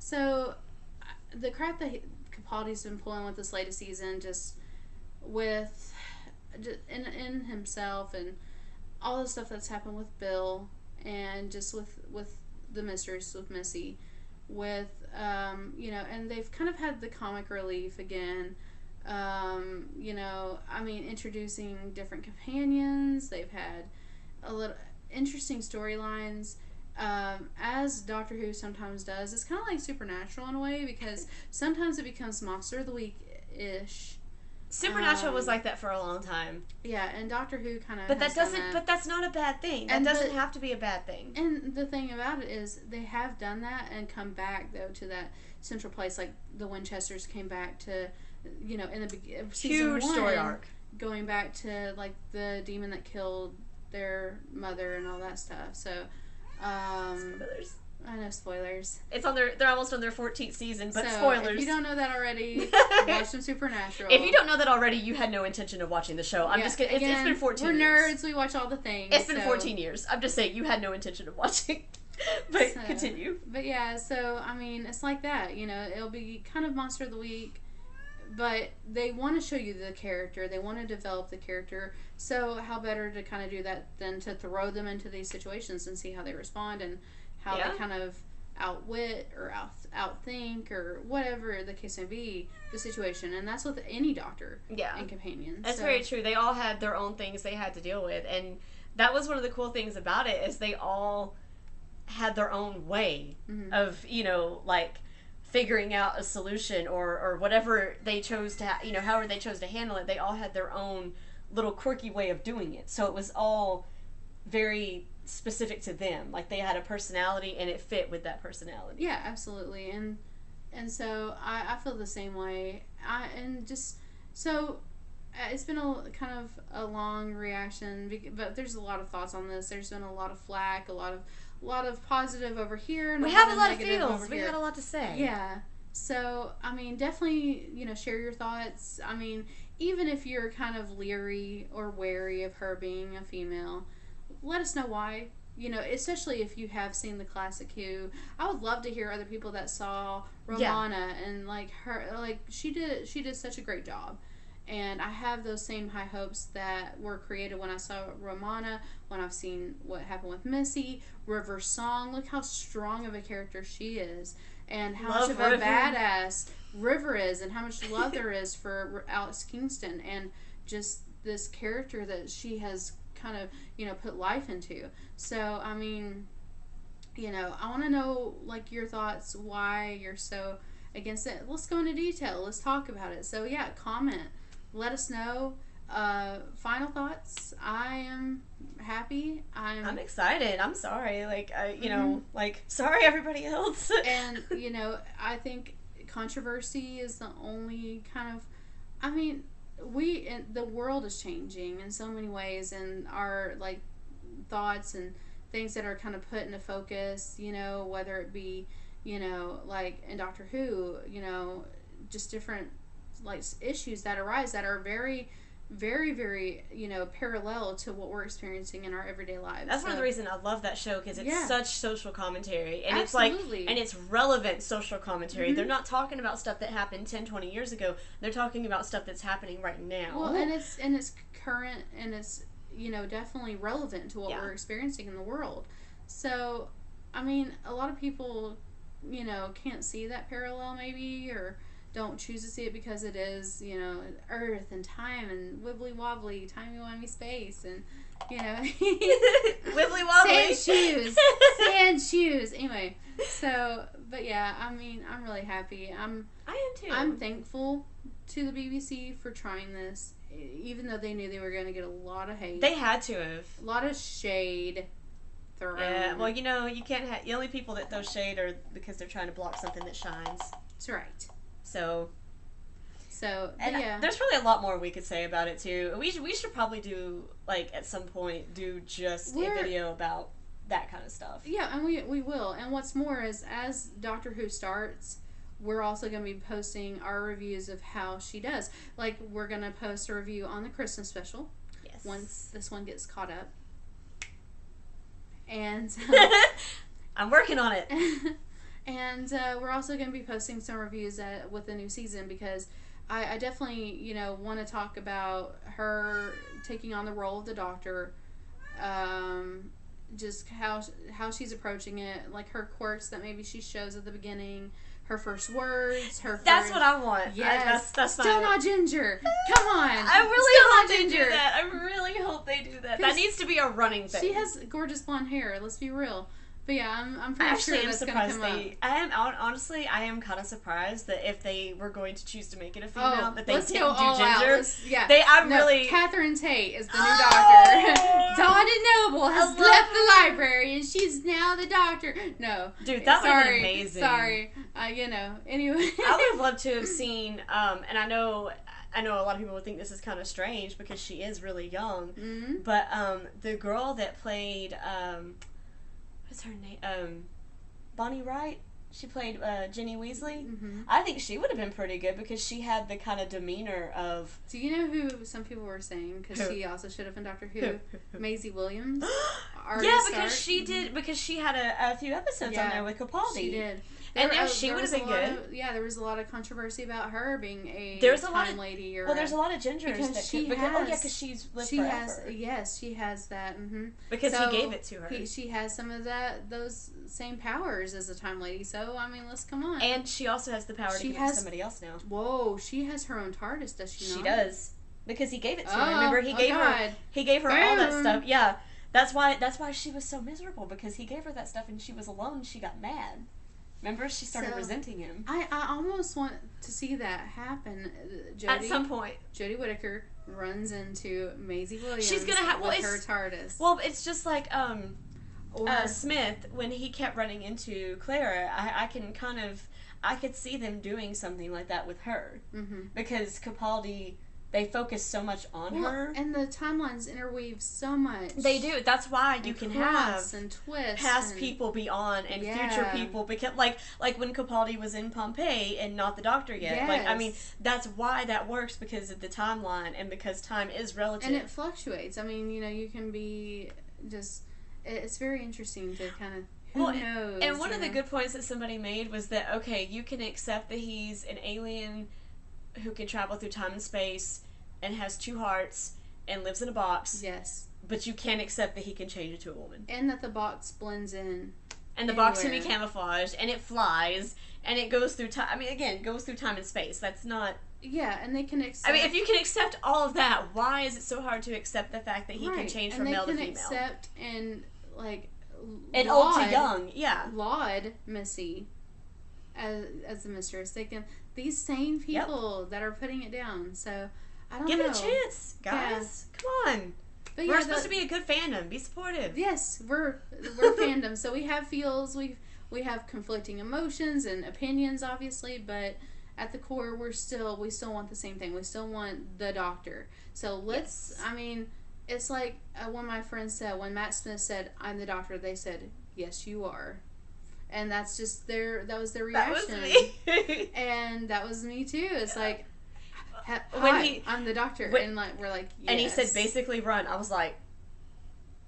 So the crap that Capaldi's been pulling with this latest season, just with in himself and all the stuff that's happened with Bill, and just with the mistress, with Missy, with and they've kind of had the comic relief again. Introducing different companions. They've had a little interesting storylines. As Doctor Who sometimes does, it's kind of like Supernatural in a way, because sometimes it becomes Monster of the Week ish. Supernatural was like that for a long time. Yeah, and Doctor Who kind of. But that doesn't. But that's not a bad thing. That doesn't have to be a bad thing. And the thing about it is, they have done that and come back though to that central place. Like the Winchesters came back to, in the season huge 1, story arc, going back to like the demon that killed their mother and all that stuff. So, spoilers. I know, spoilers. It's on they're almost on their 14th season, but so spoilers. If you don't know that already, watch some Supernatural. If you don't know that already, you had no intention of watching the show. I'm just kidding. It's been 14 years. We're nerds, we watch all the things. It's been 14 years. I'm just saying, you had no intention of watching. But continue. But yeah, so, it's like that. It'll be kind of Monster of the Week, but they want to show you the character. They want to develop the character. So how better to kind of do that than to throw them into these situations and see how they respond, and how they kind of outwit or outthink or whatever the case may be the situation. And that's with any doctor and companion. That's very true. They all had their own things they had to deal with, and that was one of the cool things about it, is they all had their own way of figuring out a solution or whatever they chose to however they chose to handle it. They all had their own little quirky way of doing it, so it was all very specific to them. Like, they had a personality and it fit with that personality. Yeah, absolutely. And so I feel the same way. It's been a kind of a long reaction, but there's a lot of thoughts on this. There's been a lot of flack, a lot of positive over here, and we have a lot of feels. We had a lot to say. Yeah. So, definitely, share your thoughts. Even if you're kind of leery or wary of her being a female, let us know why. Especially if you have seen the classic Who. I would love to hear other people that saw Romana and her. She did such a great job. And I have those same high hopes that were created when I saw Romana, when I've seen what happened with Missy. River's song, look how strong of a character she is, and how much of a badass River is, and how much love there is for Alex Kingston, and just this character that she has kind of, put life into. So, I want to know, your thoughts, why you're so against it. Let's go into detail. Let's talk about it. So, yeah, comment. Let us know. Final thoughts. I am happy. I'm excited. I'm sorry. Sorry everybody else. And, I think controversy is the only kind of, the world is changing in so many ways, and our, thoughts and things that are kind of put into focus, whether it be, in Doctor Who, just different, issues that arise that are very, very, very, parallel to what we're experiencing in our everyday lives. That's one of the reasons I love that show, because it's such social commentary, and Absolutely. and it's relevant social commentary. They're not talking about stuff that happened 10, 20 years ago. They're talking about stuff that's happening right now. Well, and it's current, and it's, definitely relevant to what we're experiencing in the world. So, a lot of people, can't see that parallel maybe, or don't choose to see it because it is, Earth and time and wibbly wobbly, timey-wimey space, and, wibbly wobbly. Sand shoes. Anyway, so, but yeah, I'm really happy. I am too. I'm thankful to the BBC for trying this, even though they knew they were going to get a lot of hate. They had to have. A lot of shade thrown. Yeah, well, you can't have, the only people that throw shade are because they're trying to block something that shines. That's right. So, and yeah. There's probably a lot more we could say about it too. We should probably do, at some point, do just a video about that kind of stuff. Yeah, and we will. And what's more is, as Doctor Who starts, we're also going to be posting our reviews of how she does. We're going to post a review on the Christmas special. Yes. Once this one gets caught up. And I'm working on it. And we're also going to be posting some reviews with the new season because I definitely, want to talk about her taking on the role of the Doctor. Just how she's approaching it, like her quirks that maybe she shows at the beginning, her first words, That's what I want. Yes, that's still not Ginger. Come on, I really hope they do that. I really hope they do that. That needs to be a running thing. She has gorgeous blonde hair. Let's be real. But yeah, I'm pretty sure that's going to come up. Honestly, I am kind of surprised that if they were going to choose to make it a female, that they didn't do Ginger. Catherine Tate is the new Doctor. Donna Noble has left the library and she's now the Doctor. No. Dude, that would have been amazing. Sorry. Anyway. I would have loved to have seen, and I know a lot of people would think this is kind of strange because she is really young, but the girl that played... what's her name? Bonnie Wright. She played Ginny Weasley. Mm-hmm. I think she would have been pretty good because she had the kind of demeanor of... Do you know who some people were saying? Because she also should have been Doctor Who. Maisie Williams. Yeah, because she did. Because she had a few episodes on there with Capaldi. She did. She would have been good. There was a lot of controversy about her being a time lady. There's a lot of gingers because she's lived forever. She has that. Mm-hmm. Because he gave it to her. She has some of those same powers as a time lady. So let's come on. And she also has the power to give it to somebody else now. Whoa, she has her own TARDIS, does she not? She does. Because he gave it to her. Remember, he gave her all that stuff. Yeah, that's why she was so miserable because he gave her that stuff and she was alone. And she got mad. Remember, she started resenting him. I almost want to see that happen. At some point, Jodie Whittaker runs into Maisie Williams. She's gonna have her TARDIS. Well, it's just like Smith when he kept running into Clara. I could see them doing something like that with her because Capaldi. They focus so much on her. And the timelines interweave so much. They do. That's why you can have and twists past people be on and future people because like when Capaldi was in Pompeii and not the Doctor yet. Yes. That's why that works because of the timeline and because time is relative. And it fluctuates. You can be just... It's very interesting to kind of... Who knows? And one of the good points that somebody made was that, okay, you can accept that he's an alien who can travel through time and space and has two hearts and lives in a box. Yes. But you can't accept that he can change into a woman. And that the box blends in. And the box can be camouflaged and it flies and it goes through time. It goes through time and space. That's not... Yeah, and they can accept... if you can accept all of that, why is it so hard to accept the fact that he can change from male to female? And they can accept and old to young, yeah. Laud Missy as the mistress. They can... These same people that are putting it down. So, I don't know. Give it a chance, guys. Yeah. Come on. But we're supposed to be a good fandom. Be supportive. Yes, we're fandom. So we have feels. We have conflicting emotions and opinions, obviously. But at the core, we still want the same thing. We still want the Doctor. So let's. Yes. It's like when my friends said, when Matt Smith said, "I'm the Doctor," they said, "Yes, you are." And that's just that was their reaction. That was me. And that was me too. It's like, I'm the Doctor. And we're like, yes. And he said, basically run. I was like,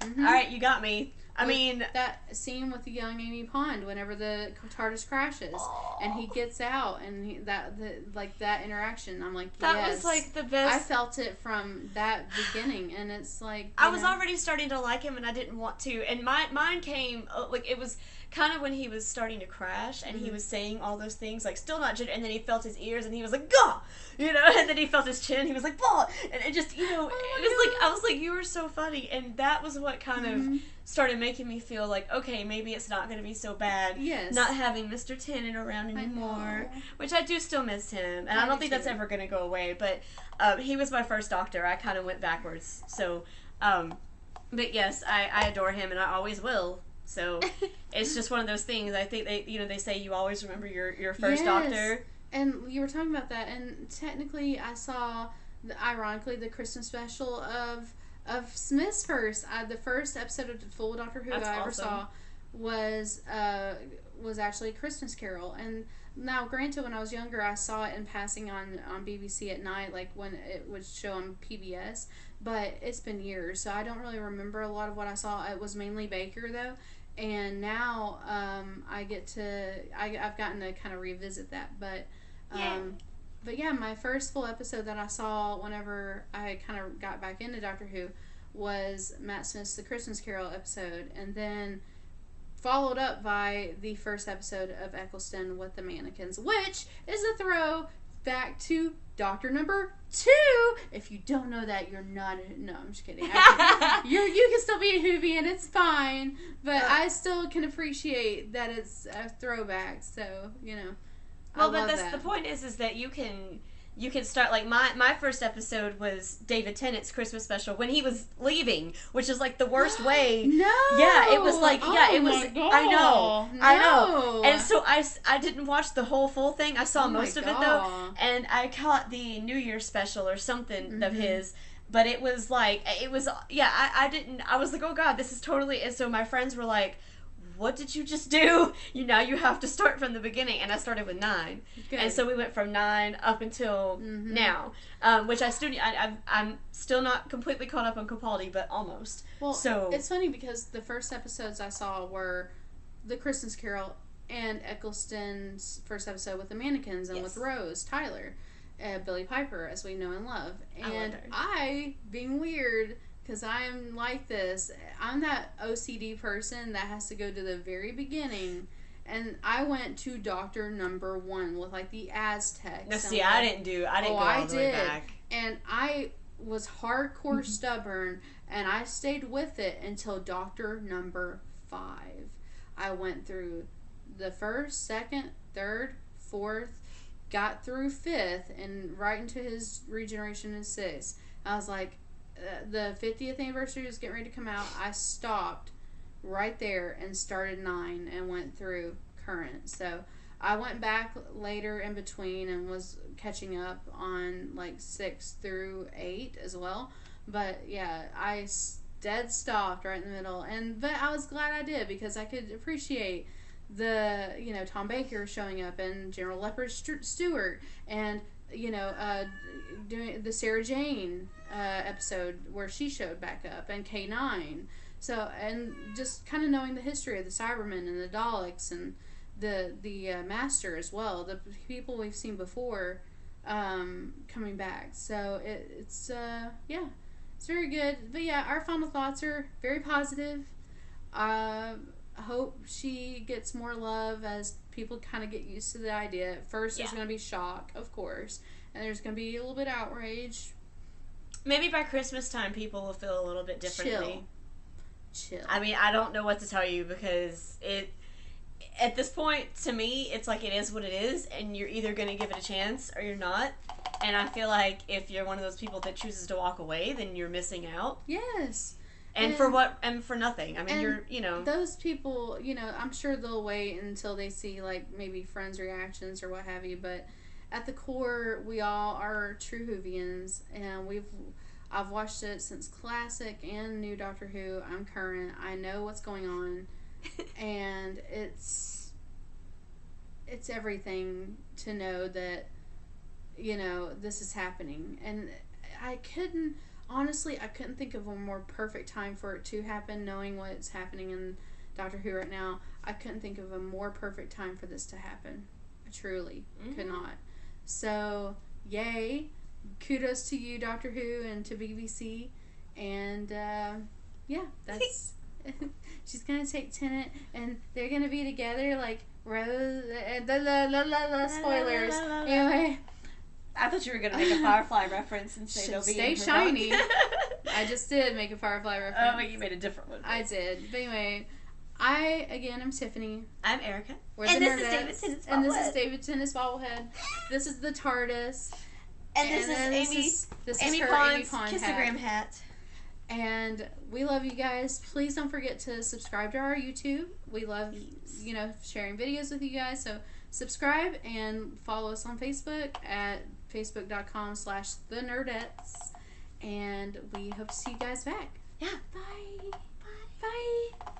all right, you got me. That scene with the young Amy Pond whenever the TARDIS crashes and he gets out and that interaction, I'm like, yes. That was like the best. I felt it from that beginning, and it's like I was already starting to like him, and I didn't want to. And mine came it was kind of when he was starting to crash, and he was saying all those things like still not Ginger, and then he felt his ears, and he was like, "Gah!" And then he felt his chin, he was like, "Bah!" And it just it was like I was like, you were so funny, and that was what kind of started making me feel like, okay, maybe it's not going to be so bad. Yes. Not having Mr. Tennant around anymore, which I do still miss him, and I don't think that's ever going to go away. But he was my first Doctor. I kind of went backwards, so. But yes, I adore him, and I always will. So it's just one of those things. I think they say you always remember your first Doctor. And you were talking about that, and technically I saw, ironically, the Christmas special of Smith's first. The first episode of Full Doctor Who I ever saw was actually a Christmas Carol. And now, granted, when I was younger, I saw it in passing on BBC at night, like when it would show on PBS. But it's been years, so I don't really remember a lot of what I saw. It was mainly Baker, though. and now I've gotten to kind of revisit that, but yeah, my first full episode that I saw whenever I kind of got back into Doctor Who was Matt Smith's The Christmas Carol episode, and then followed up by the first episode of Eccleston with the mannequins, which is a throw back to Doctor number 2. If you don't know that, you're not. No, I'm just kidding. You can still be a Whovian, it's fine. But I still can appreciate that it's a throwback. So Well, but that's the point is that you can start, like, my first episode was David Tennant's Christmas special when he was leaving, which is like the worst way. No. Yeah, it was like, it was. My God. I know. No. I know. And so I didn't watch the full thing. I saw most of it though, and I caught the New Year's special or something of his. But it was like, I didn't. I was like, oh God, this is totally. And so my friends were like, what did you just do? Now you have to start from the beginning. And I started with 9. Good. And so we went from 9 up until now, which I'm still not completely caught up on Capaldi, but almost. Well, so it's funny because the first episodes I saw were The Christmas Carol and Eccleston's first episode with the mannequins and with Rose Tyler, Billy Piper, as we know and love. And I being weird, because I'm like this, I'm that OCD person that has to go to the very beginning, and I went to Doctor number 1 with like the Aztecs. No, see, I didn't go all the way back. And I was hardcore stubborn, and I stayed with it until Doctor number 5. I went through the 1st, 2nd, 3rd, 4th, got through 5th, and right into his regeneration in 6th. I was like, the 50th anniversary was getting ready to come out. I stopped right there and started 9 and went through current. So I went back later in between and was catching up on like 6 through 8 as well. But yeah, I dead stopped right in the middle, but I was glad I did, because I could appreciate the Tom Baker showing up and General Leopard Stewart and doing the Sarah Jane episode where she showed back up, and K9. So, and just kind of knowing the history of the Cybermen and the Daleks and the Master as well, the people we've seen before coming back. So it's very good. But yeah, our final thoughts are very positive. I hope she gets more love as people kind of get used to the idea. At first, there's going to be shock, of course, and there's going to be a little bit of outrage. Maybe by Christmas time, people will feel a little bit differently. Chill. I mean, I don't know what to tell you, because at this point, to me, it's like it is what it is, and you're either going to give it a chance or you're not. And I feel like if you're one of those people that chooses to walk away, then you're missing out. Yes. And for what? And for nothing. I mean, those people, I'm sure they'll wait until they see, like, maybe friends' reactions or what have you, but at the core, we all are true Whovians, and I've watched it since classic and new Doctor Who. I'm current. I know what's going on, and it's everything to know that this is happening. And I couldn't think of a more perfect time for it to happen. Knowing what's happening in Doctor Who right now, I couldn't think of a more perfect time for this to happen. I truly could not. So, yay. Kudos to you, Doctor Who, and to BBC. And, that's... She's going to take Tennant, and they're going to be together, like, Rose... spoilers. Anyway... I thought you were going to make a Firefly reference and say they'll be Stay shiny. I just did make a Firefly reference. Oh, but you made a different one. I did. But anyway... I'm Tiffany. I'm Erica. We're the Nerdettes. And this is David Tennant's bobblehead. This is the TARDIS. And this is Amy Pond's kissogram hat. And we love you guys. Please don't forget to subscribe to our YouTube. We love, sharing videos with you guys. So subscribe and follow us on Facebook at facebook.com/the Nerdettes. And we hope to see you guys back. Yeah. Bye. Bye. Bye.